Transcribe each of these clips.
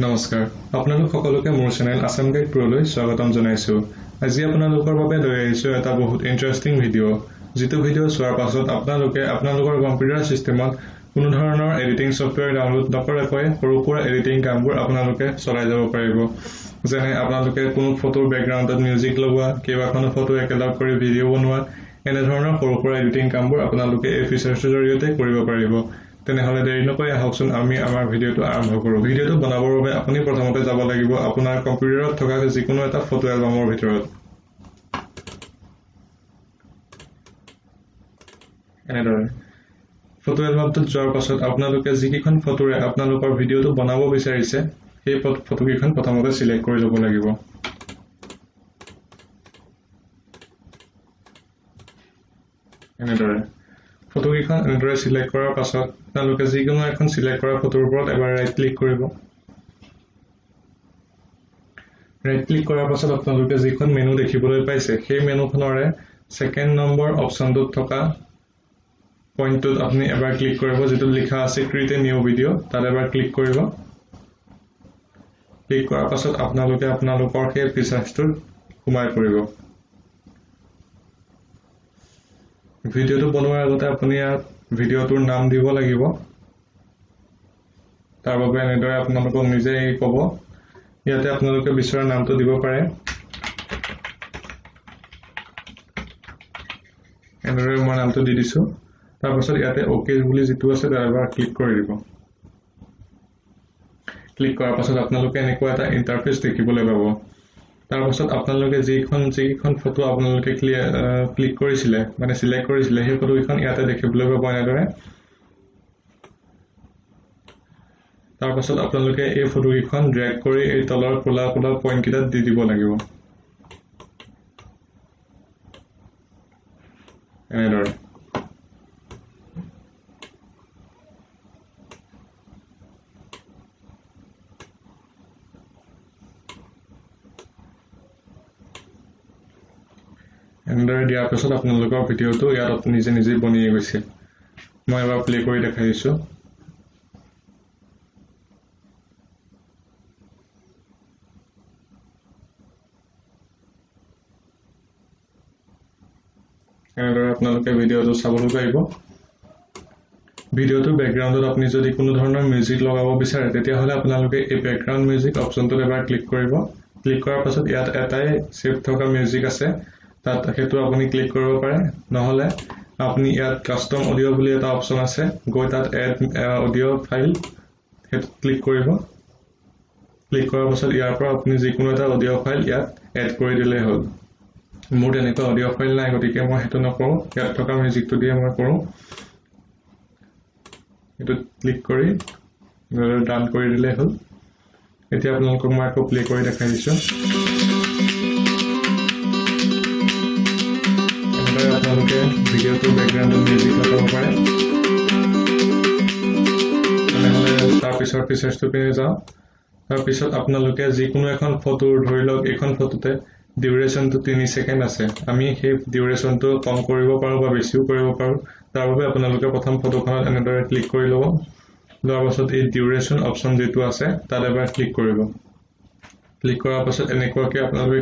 নমস্কাৰ আপোনালোক সকলোকে মোৰ চেনেল আসাম গাইড প্ৰোলৈ স্বাগতম জনাইছো আজি আপোনালোকৰ বাবে লৈ আহিছো এটা বহুত ইন্টাৰেষ্টিং ভিডিও যিটো ভিডিও চোৱাৰ পাছত আপোনালোকে আপোনালোকৰ কম্পিউটাৰ সিস্টেমত কোনো ধৰণৰ এডিটিং সফটওয়্যাৰ ডাউনলোড নকৰাকৈ সৰুপুৰা এডিটিং কামবোৰ আপোনালোকে চলাই যাব পাৰিব যেনে আপোনালোকে কোনো ফটোৰ বেকগ্ৰাউণ্ডত মিউজিক লগোৱা কেইবাখনো ফটো একেলগ কৰি ভিডিও বনোৱা এনে ধৰণৰ সৰুপুৰা এডিটিং কামবোৰ আপোনালোকে এই ফিচাৰছৰ জৰিয়তে কৰিব পাৰিব তেনেহলে দেৰি নকৰি আহকচোন আমি আমাৰ ভিডিওটো আৰম্ভ কৰো ভিডিওটো বনাবৰ বাবে আপুনি প্ৰথমতে যাব লাগিব আপোনাৰ কম্পিউটাৰত থকা যিকোনো এটা ফটো এলবামৰ ভিতৰত এনেদৰে ফটো এলবামটোত যোৱাৰ পাছত আপোনালোকে যিকিখন ফটোৰে আপোনালোকৰ ভিডিওটো বনাব বিচাৰিছে সেই ফটোকিখন প্ৰথমতে সিলেক্ট কৰি ল'ব লাগিব এনেদৰে ফটোকিখন এনেদৰে সিলেক্ট কৰাৰ পাছত আপোনালোকে যিকোনো এখন সিলেক্ট কৰা ফটোৰ ওপৰত এবাৰ ৰাইট ক্লিক কৰিব ৰাইট ক্লিক কৰাৰ পাছত আপোনালোকে যিখন মেনু দেখিবলৈ পাইছে সেই মেনুখনৰে সেকেন্ড নম্বৰ অপচনটোত থকা পইণ্টটোত আপুনি এবাৰ ক্লিক কৰিব যেটো লিখা আছে ক্ৰিয়েট এ নিউ ভিডিও তাত এবাৰ ক্লিক কৰিব ক্লিক কৰাৰ পাছত আপোনালোকে আপোনালোকৰ সেই ফিচাৰছটো সোমাই পৰিব ভিডিওটো বনোৱাৰ আগতে আপুনি ভিডিওটোৰ নাম দিব লাগিব তাৰ বাবে এনেদৰে আপোনালোকক নিজেই ক'ব ইয়াতে আপোনালোকে বিচৰা নামটো দিব পাৰে এনেদৰে মই নামটো দি দিছো তাৰ পাছত ইয়াতে ওকে বুলি যিটো আছে তাৰ এবাৰ ক্লিক কৰি দিব ক্লিক কৰাৰ পাছত আপোনালোকে এনেকুৱা এটা ইন্টাৰফেস দেখিবলৈ পাব তাৰ পাছত আপোনালোকে যিখন ফটো আপোনালোকে ক্লিক কৰিছিলে মানে সিলেক্ট কৰিছিলে সেই ফটোখন ইয়াতে দেখিবলৈ পাব এনেদৰে তাৰ পাছত আপোনালোকে এই ফটোখন ড্ৰেগ কৰি এই তলৰ কোলা পইণ্ট কিটা দি দিব লাগিব এনেদৰে এনেদৰে দিয়াৰ পাছত আপোনালোকৰ ভিডিওটো ইয়াত নিজে নিজে বনি গৈছে মই এবাৰ প্লে কৰি দেখাই দিছো এনেদৰে আপোনালোকে ভিডিওটো চাবলৈ পাৰিব ভিডিওটোৰ বেকগ্ৰাউণ্ডত আপুনি যদি কোনো ধৰণৰ মিউজিক লগাব বিচাৰে তেতিয়াহলে আপোনালোকে এই বেকগ্ৰাউণ্ড মিউজিক অপচনটোত এবাৰ ক্লিক কৰিব ক্লিক কৰাৰ পাছত ইয়াত এটাই সেভ থকা মিউজিক আছে তাত হেতু আপুনি ক্লিক কৰিব পাৰে নহলে আপুনি ইয়াত কাস্টম অডিও বুলি এটা অপচন আছে গৈ তাত এড অডিও ফাইল হেতু ক্লিক কৰিব ক্লিক কৰাৰ পাছত ইয়াৰ পৰা আপুনি যিকোনো এটা অডিও ফাইল ইয়াত এড কৰি দিলে হ'ল মোৰ এনেকুৱা অডিও ফাইল নাই গতিকে মই হেতু নকৰো ইয়াত থকা মিউজিকটো দিয়ে মই কৰো এটো ক্লিক কৰি ডান কৰি দিলে হ'ল এতিয়া আপোনালোকক মই আকৌ প্লে কৰি দেখাই দিছো আপোনালোকে ভিডিওটোৰ বেকগ্ৰাউণ্ডত মিউজিক লগাব পাৰে তেনেহলে তাৰ পিছৰ ফিচাৰছটো পিনে যাওঁ তাৰ পিছত আপোনালোকে যিকোনো এখন ফটো ধৰি লওক এখন ফটোতে ডিউৰেচনটো 3 সেকেন্ড আছে আমি সেই ডিউৰেচনটো কম কৰিব পাৰো বা বেছিও কৰিব পাৰো তাৰ বাবে আপোনালোকে প্ৰথম ফটোখনত এনেদৰে ক্লিক কৰি ল'ব লোৱাৰ পাছত এই ডিউৰেচন অপচন যেটো আছে তাত এবাৰ ক্লিক কৰিব ক্লিক কৰাৰ পাছত এনেকুৱাকৈ আপোনালোকে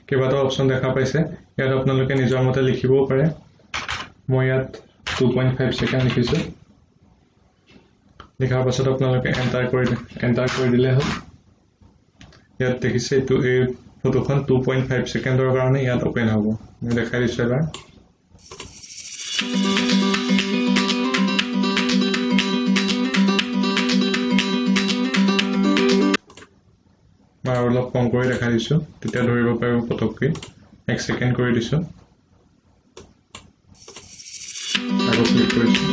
কেইবাটা অপচন দেখা পাইছে ইয়াত আপোনালোকে নিজৰ মতে লিখিবও পাৰে মই ইয়াত 2.5 সেকেন্ড লিখিছো লিখাৰ পাছত আপোনালোকে এন্টাৰ কৰি দিলে হ'ল ইয়াত দেখিছে এইটো এই ফটোখন 2.5 সেকেন্ডৰ কাৰণে ইয়াত ওপেন হ'ব মই দেখাই দিছো এবাৰ আৰু অলপ কম কৰি দেখাই দিছো তেতিয়া ধৰিব পাৰিব পটককৈ 1 সেকেন্ড কৰি দিছো আকৌ ক্লিক কৰিছো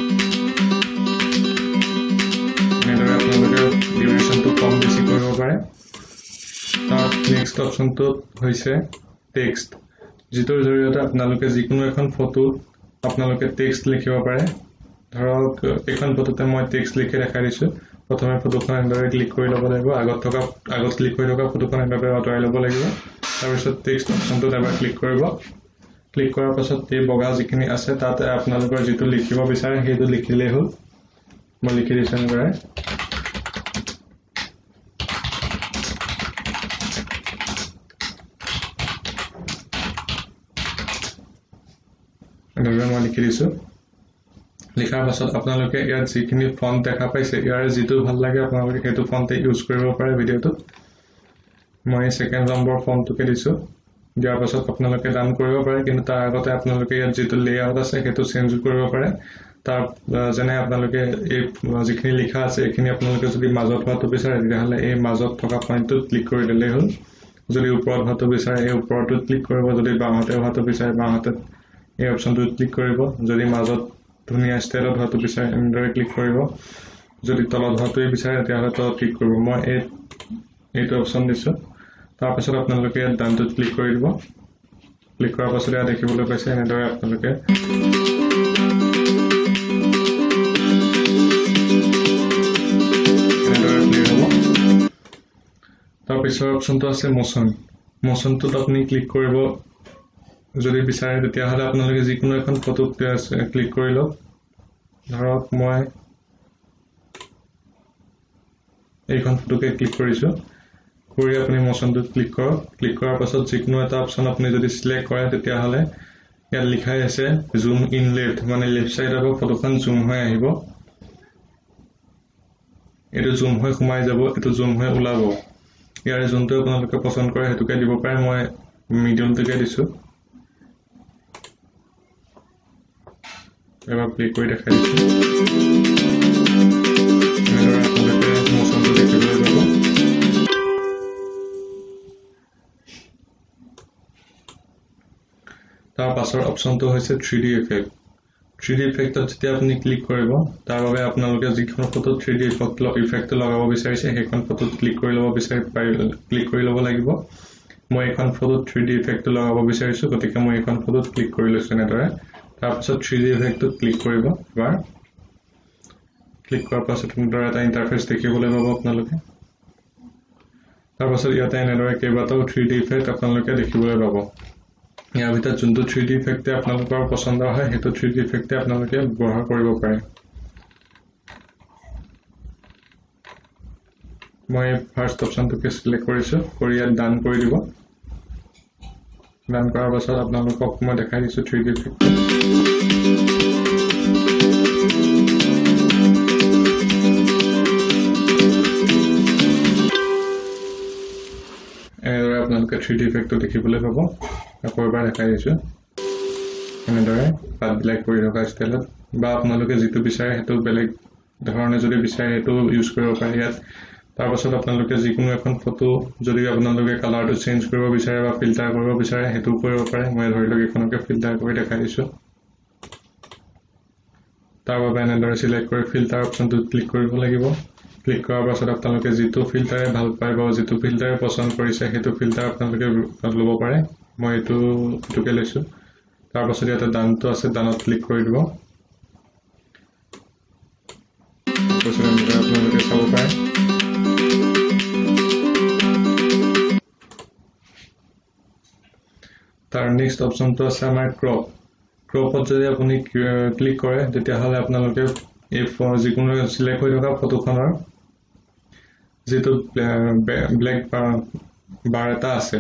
এনেদৰে আপোনালোকে ডিউৰেচনটো কম বেছি কৰিব পাৰে তাৰ নেক্সট অপচনটো হৈছে টেক্সট যিটোৰ জৰিয়তে আপোনালোকে যিকোনো এখন ফটো আপোনালোকে টেক্সট লিখিব পাৰে ধৰক এখন ফটোতে মই টেক্সট লিখি দেখাই দিছো প্ৰথমে ফটোখন এনেদৰে ক্লিক কৰি ল'ব লাগিব আগত ক্লিক কৰি থকা ফটোখন এনেদৰে আঁতৰাই ল'ব লাগিব তাৰ পিছত টেক্সট অপচনটোত এবাৰ ক্লিক কৰিব ক্লিক কৰাৰ পাছত এই বগা যিখিনি আছে তাতে আপোনালোকৰ যেটো লিখিব বিচাৰে সেইটো লিখিলেই হ'ল মই লিখি দিছো এনেদৰে এনেদৰে মই লিখি দিছোঁ লিখাৰ পাছত আপোনালোকে ইয়াত যিখিনি ফন্ট দেখা পাইছে ইয়াৰ যিটো ভাল লাগে আপোনালোকে সেইটো ফন্টে ইউজ কৰিব পাৰে ভিডিঅ'টোত মই সেকেন্ড নম্বৰ ফন্টটোকে দিছোঁ দিয়াৰ পাছত আপোনালোকে ডান কৰিব পাৰে কিন্তু তাৰ আগতে আপোনালোকে ইয়াত যিটো লেআউট আছে সেইটো চেঞ্জ কৰিব পাৰে তাৰ যেনে আপোনালোকে এই যিখিনি লিখা আছে এইখিনি আপোনালোকে যদি মাজত হোৱাটো বিচাৰে তেতিয়াহ'লে এই মাজত থকা পইণ্টটোত ক্লিক কৰি দিলেই হ'ল যদি ওপৰত হোৱাটো বিচাৰে এই ওপৰটোত ক্লিক কৰিব যদি বাওঁহাতে হোৱাটো বিচাৰে বাওঁহাতে এই অপশ্যনটোত ক্লিক কৰিব যদি মাজত ধুনীয়া ষ্টাইলত হোৱাটো বিচাৰে এনেদৰে ক্লিক কৰিব যদি তলত হোৱাটোৱে বিচাৰে তেতিয়াহ'লে তলত ক্লিক কৰিব মই এইটো অপশ্যন দিছোঁ তাৰপিছত আপোনালোকে ইয়াত ডানটোত ক্লিক কৰি দিব ক্লিক কৰাৰ পাছত ইয়াত দেখিবলৈ পাইছে এনেদৰে আপোনালোকে তাৰপিছৰ অপশ্যনটো আছে মোচনটোত আপুনি ক্লিক কৰিব যদি বিচাৰে তেতিয়াহ'লে আপোনালোকে যিকোনো এখন ফটো ক্লিক কৰি লওক ধৰক মই এইখন ফটোকে ক্লিক কৰিছোঁ কৰি আপুনি মোচনটোত ক্লিক কৰক ক্লিক কৰাৰ পাছত যিকোনো এটা অপশ্যন আপুনি যদি সিলেক্ট কৰে তেতিয়াহ'লে ইয়াত লিখাই আছে জুম ইন লেফ্ট মানে লেফ্ট চাইডৰ পৰা ফটোখন জুম হৈ আহিব এইটো জুম হৈ সোমাই যাব এইটো জুম হৈ ওলাব ইয়াৰে যোনটো আপোনালোকে পছন্দ কৰে হেতুকে দিব পাৰে মই মিডিয়ামটোকে দিছোঁ এবাৰ প্লে কৰি দেখাই দিছোঁ এনেদৰে আপোনালোকে মোচনটো দেখিবলৈ যাব তাৰ পাছৰ অপশ্যনটো হৈছে 3D ইফেক্ট 3D ইফেক্টত যেতিয়া আপুনি ক্লিক কৰিব তাৰ বাবে আপোনালোকে যিখন ফটোত 3D ইফেক্টটো লগাব বিচাৰিছে সেইখন ফটোত ক্লিক কৰি ল'ব লাগিব মই এখন ফটোত 3D ইফেক্টটো লগাব বিচাৰিছোঁ গতিকে মই এখন ফটোত ক্লিক কৰি লৈছোঁ এনেদৰে তাৰপিছত 3D ইফেক্টটোত ক্লিক কৰিব এবাৰ ক্লিক কৰাৰ পাছত এনেদৰে এটা ইণ্টাৰফেচ দেখিবলৈ পাব আপোনালোকে তাৰপাছত ইয়াতে এনেদৰে কেইবাটাও 3D ইফেক্ট আপোনালোকে দেখিবলৈ পাব ইয়াৰ ভিতৰত যোনটো 3D ইফেক্টে আপোনালোকৰ পছন্দ হয় সেইটো 3D ইফেক্টে আপোনালোকে ব্যৱহাৰ কৰিব পাৰে মই ফাৰ্ষ্ট অপশ্যনটোকে সিলেক্ট কৰিছোঁ কৰি ইয়াত ডান কৰি দিব ডান কৰাৰ পাছত আপোনালোকক মই দেখাই দিছোঁ 3D ইফেক্ট এনেদৰে আপোনালোকে 3D ইফেক্টটো দেখিবলৈ পাব আকৌ এবাৰ দেখাই দিছোঁ এনেদৰে পাতবিলাক কৰি থকা ষ্টাইলত বা আপোনালোকে যিটো বিচাৰে সেইটো বেলেগ ধৰণে যদি বিচাৰে সেইটো ইউজ কৰিব পাৰে ইয়াত তাৰপাছত আপোনালোকে যিকোনো এখন ফটো যদি আপোনালোকে কালাৰটো চেঞ্জ কৰিব বিচাৰে বা ফিল্টাৰ কৰিব বিচাৰে সেইটো কৰিব পাৰে মই ধৰি লওক এইখনকে ফিল্টাৰ কৰি দেখাই দিছোঁ তাৰ বাবে এনেদৰে সিলেক্ট কৰি ফিল্টাৰ অপশ্যনটোত ক্লিক কৰিব লাগিব ক্লিক কৰাৰ পাছত আপোনালোকে যিটো ফিল্টাৰে ভাল পায় বা যিটো ফিল্টাৰে পছন্দ কৰিছে সেইটো ফিল্টাৰ আপোনালোকে ল'ব পাৰে মই এইটোকে লৈছোঁ তাৰপাছত ইয়াতে ডানটো আছে ডানত ক্লিক কৰি দিব তাৰপাছত আপোনালোকে চাব পাৰে তাৰ নেক্সট অপশ্যনটো আছে আমাৰ ক্ৰপত যদি আপুনি ক্লিক কৰে তেতিয়াহ'লে আপোনালোকে এই যিকোনো সিলেক্ট হৈ থকা ফটোখনৰ যিটো ব্লেক বাৰ এটা আছে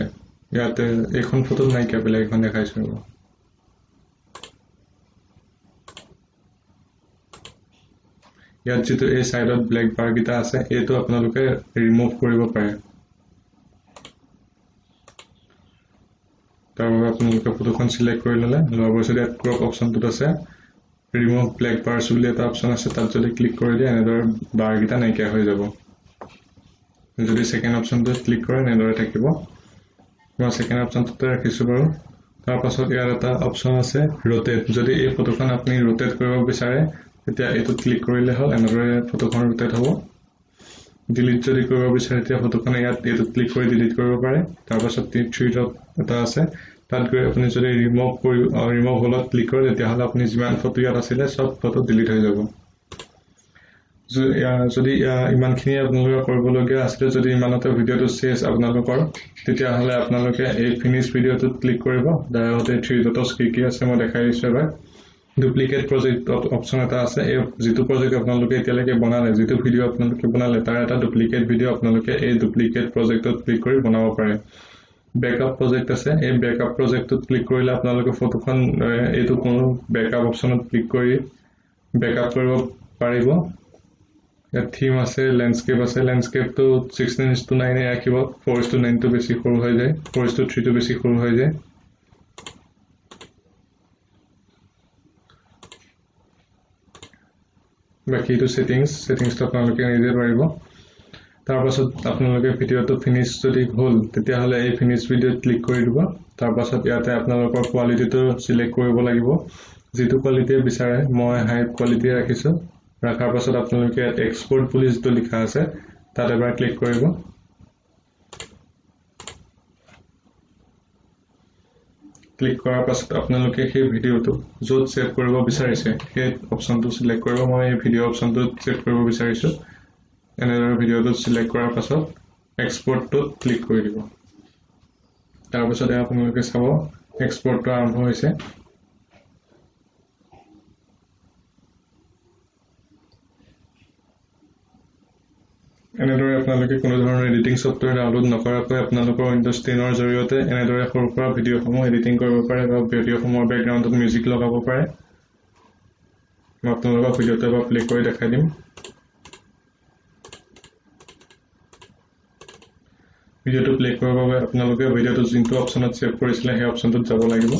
ইয়াতে এইখন ফটোত নাইকিয়া বেলেগ এখন দেখাইছোঁ ইয়াত যিটো এই সাইডত ব্লেক বাৰ গিটা আছে এইটো আপোনালোকে ৰিমুভ কৰিব পাৰে তাৰ বাবে আপোনালোকে ফটোখন সিলেক্ট কৰি ল'লে লোৱাৰ পাছত ইয়াত ক্ৰপ অপশ্যনটোত আছে ৰিমুভ ব্লেক বাৰ্ছ বুলি এটা অপশ্যন আছে তাত যদি ক্লিক কৰি দিয়ে এনেদৰে বাৰ গিটা নাইকিয়া হৈ যাব যদি সেকেন্ড অপশ্যনটোত ক্লিক কৰে এনেদৰে থাকিব মই সেকেন্ড অপশ্যনটোতে ৰাখিছোঁ বাৰু তাৰ পাছত ইয়াৰ এটা অপশ্যন আছে ৰোটেট যদি এই ফটোখন আপুনি ৰোটেট কৰিব বিচাৰে তেতিয়া এইটোত ক্লিক কৰিলে হ'ল এনেদৰে ফটোখন ৰোটেট হ'ব ডিলিট যদি কৰিব বিচাৰে তেতিয়া ফটোখন ইয়াত এইটোত ক্লিক কৰি ডিলিট কৰিব পাৰে তাৰ পাছত থ্ৰী ডট এটা আছে তাত গৈ আপুনি যদি ৰিমুভ হলত ক্লিক কৰে তেতিয়াহ'লে আপুনি যিমান ফটো ইয়াত আছিলে সব ফটো ডিলিট হৈ যাব যদি ইমানখিনি আপোনালোকে কৰিবলগীয়া আছিল যদি ইমানতে ভিডিঅ'টো শেষ আপোনালোকৰ তেতিয়াহ'লে আপোনালোকে এই ফিনিশ ভিডিঅ'টোত ক্লিক কৰিব ডাইৰেক্টলি থ্ৰী ডটছ কি আছে মই দেখাই দিছোঁ এবাৰ ডুপ্লিকেট প্ৰজেক্ট অপশ্যন এটা আছে এই যিটো প্ৰজেক্ট আপোনালোকে এতিয়ালৈকে বনালে যিটো ভিডিঅ' আপোনালোকে বনালে তাৰ এটা ডুপ্লিকেট ভিডিঅ' আপোনালোকে এই ডুপ্লিকেট প্ৰজেক্টত ক্লিক কৰি বনাব পাৰে বেকআপ প্ৰজেক্ট আছে এই বেকআপ প্ৰজেক্টত ক্লিক কৰিলে আপোনালোকে ফটোখন এইটো কোনো বেকআপ অপচনত ক্লিক কৰি বেকআপ কৰিব পাৰিব ইয়াত থিম আছে ল্যান্ডস্কেপ আছে ল্যান্ডস্কেপটো 16:9 ৰাখিব 4:9 টো বেছি সৰু হৈ যায় 4:3 টো বেছি সৰু হৈ যায় বাকি এইটো সেটিংসটো আপোনালোকে নিজে পাৰিব তাৰ পাছত আপোনালোকে ভিডিওটো ফিনিশ যদি হ'ল তেতিয়া হলে এই ফিনিশ ভিডিওত ক্লিক কৰি দিব তাৰ পাছত ইয়াতে আপোনালোকৰ কোৱালিটিটো সিলেক্ট কৰিব লাগিব যেটো কোৱালিটি বিচাৰে মই হাই কোৱালিটি ৰাখিছো ৰাখাৰ পাছত আপোনালোকে এক্সপোৰ্ট বুলি যেটো লিখা আছে তাত এবাৰ ক্লিক কৰিব ক্লিক কৰাৰ পাছত আপোনালোকে সেই ভিডিওটো য'ত সেভ কৰিব বিচাৰিছে সেই অপচনটো সিলেক্ট কৰিব মই এই ভিডিও অপচনটো সেভ কৰিব বিচাৰিছো এনেদৰে ভিডিওটো সিলেক্ট কৰাৰ পাছত এক্সপোৰ্টটো ক্লিক কৰি দিব তাৰ পাছত আপোনালোকে চাব এক্সপোৰ্টটো আৰম্ভ হৈছে এনেদৰে আপোনালোকে কোনো ধৰণৰ এডিটিং সফটওয়্যাৰ ডাউনলোড নকৰাকৈ আপোনালোকৰ উইন্ডোজ 10 ৰ জৰিয়তে এনেদৰে সৰুসুৰা ভিডিওসমূহ এডিটিং কৰিব পাৰে বা ভিডিওসমূহৰ বেকগ্ৰাউণ্ডত মিউজিক লগাব পাৰে মই আপোনালোকক ভিডিওটো এবাৰ প্লে কৰি দেখাই দিম ভিডিওটো প্লে কৰাৰ বাবে আপোনালোকে ভিডিওটো যোনটো অপচনত সেভ কৰিছিলে সেই অপচনটোত যাব লাগিব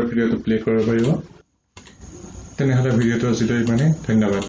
ভিডিওটো প্লে কৰিব পাৰিব তেনেহলে ভিডিওটো আজিলৈ ইমানেই ধন্যবাদ